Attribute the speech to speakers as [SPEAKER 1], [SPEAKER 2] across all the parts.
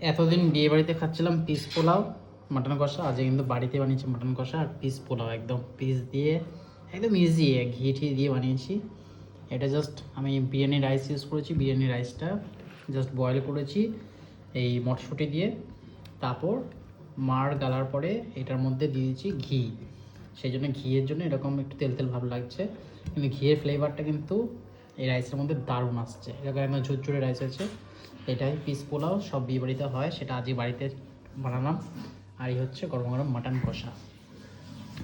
[SPEAKER 1] এতদিন বিয়ে বাড়িতে খাচ্ছিলাম পিস পোলাও মাটন কষা, আজকে কিন্তু বাড়িতে বানিয়েছি মাটন কষা আর পিস পোলাও, একদম পিস দিয়ে একদম ইজি ঘি ঠি দিয়ে বানিয়েছি। এটা জাস্ট আমি বিরিয়ানি রাইস ইউজ করেছি, বিরিয়ানি রাইসটা জাস্ট বয়েল করেছি এই মটরশুঁটি দিয়ে, তারপর মার গালার পরে এটার মধ্যে দিয়ে দিয়েছি ঘি, সেই জন্য ঘিয়ের জন্য এরকম একটু তেল তেল ভাব লাগছে, কিন্তু ঘিয়ের ফ্লেভারটা কিন্তু এই রাইসের মধ্যে দারুণ আসছে, এরকম একদম ঝুরঝুরে রাইস আছে। এটাই পিস পোলাও, সব বিয়ে বাড়িতে হয়, সেটা আজকে বাড়িতে বানালাম। আর এই হচ্ছে গরম গরম মাটন কষা,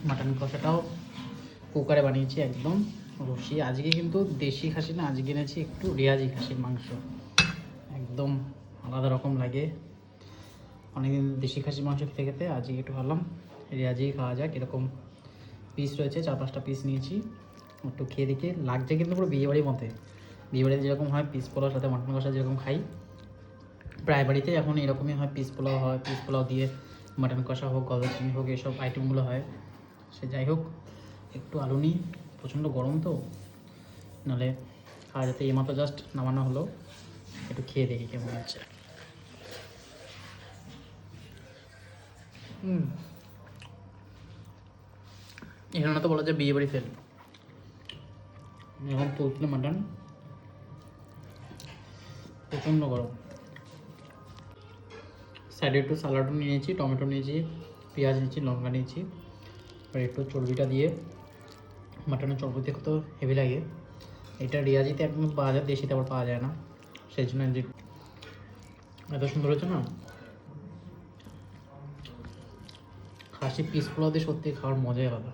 [SPEAKER 1] মাটন কষাটাও কুকারে বানিয়েছি একদম রসি। আজকে কিন্তু দেশি খাসি না, আজকে এনেছি একটু রেয়াজি খাসির মাংস, একদম আলাদা রকম লাগে। অনেকদিন দেশি খাসির মাংস খেতে খেতে আজকে একটু ভাবলাম রেয়াজি খাওয়া যাক। এরকম পিস রয়েছে, 4-5টা পিস নিয়েছি, একটু খেয়ে দেখে লাগছে কিন্তু পুরো বিয়েবাড়ির মতে। বিয়েবাড়িতে যেরকম হয় পিস পোলাওর সাথে মাটন কষা যেরকম খাই, প্রায় বাড়িতে এখন এরকমই হয়, পিস পোলাও হয়, পিস পোলাও দিয়ে মাটন কষা হোক, গলদা চিংড়ি হোক, এসব আইটেমগুলো হয়। সে যাই হোক, একটু আলু নিই, প্রচণ্ড গরম তো, নাহলে খাওয়া যাতে। এইমাত্র জাস্ট নামানো হলো, একটু খেয়ে দেখি কেমন হচ্ছে। এখানে তো বলা যায় বিয়ে বাড়ি ফেল। এখন তুলতুলে মাটন, প্রচণ্ড গরম। সাইডে একটু স্যালাডও নিয়েছি, টমেটো নিয়েছি, পেঁয়াজ নিয়েছি, লঙ্কা নিয়েছি, আর একটু চর্বিটা দিয়ে, মাটনের চর্বি দেখো তো হেভি লাগে। এটা রিয়াজিতে একদম পাওয়া যায়, দেশিতে আবার পাওয়া যায় না, সেই জন্য এত সুন্দর হয়েছে না। খাসি পিস পোলাও দিয়ে সত্যি খাওয়ার মজাই আলাদা।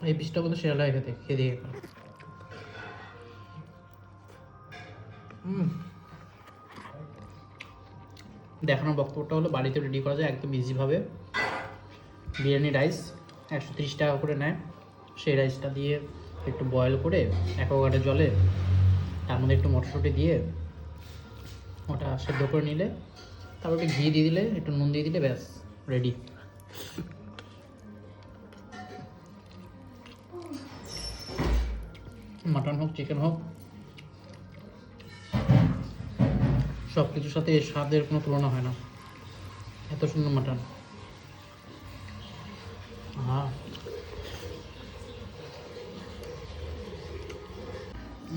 [SPEAKER 1] এই পিসটা কিন্তু সেরা লাগে খেতে, খেয়ে দিয়ে দেখানোর বক্তব্যটা হলো বাড়িতে রেডি করা যায় একদম ইজিভাবে। বিরিয়ানি রাইস 130 টাকা করে নেয়, সেই রাইসটা দিয়ে একটু বয়েল করে অ্যাকোয়াগার্ডের জলে, তার মধ্যে একটু মটরশুঁটি দিয়ে ওটা সেদ্ধ করে নিলে, তারপর একটু ঘি দিয়ে দিলে, একটু নুন দিয়ে দিলে, ব্যাস রেডি। মাটন হোক চিকেন হোক, সব কিছুর সাথে এর স্বাদের কোনো তুলনা হয় না, এত সুন্দর মাটন। হ্যাঁ,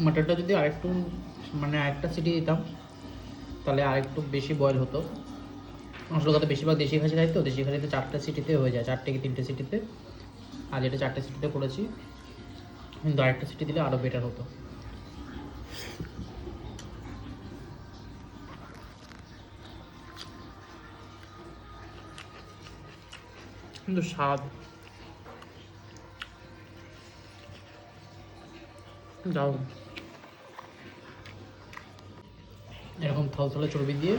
[SPEAKER 1] মাটনটা যদি আরেকটু মানে আরেকটা সিটি দিতাম তাহলে আরেকটু বেশি বয়েল হতো। আসলে কথা বেশিরভাগ দেশি খাসি খাই তো, দেশি খাসিতে 4টে সিটিতে হয়ে যায়, 4টে কি 3টে সিটিতে। আজ এটা 4টে সিটিতে করেছি, কিন্তু আরেকটা সিটি দিলে আরও বেটার হতো। কিন্তু স্বাদ দাও, এরকম থলথলে চর্বি দিয়ে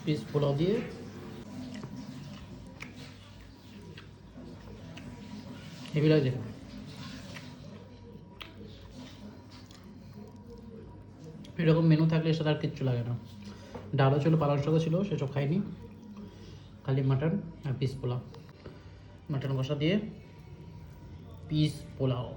[SPEAKER 1] পিস পোলাও দিয়ে হেভি লাগছে। এরকম মেনু থাকলে এর সাথে আর কিচ্ছু লাগে না। ডালও ছিল, পালং শাকও ছিল, সেসব খাইনি, খালি মাটন আর পিস পোলাও। মাটন কষা দিয়ে পিস পোলাও।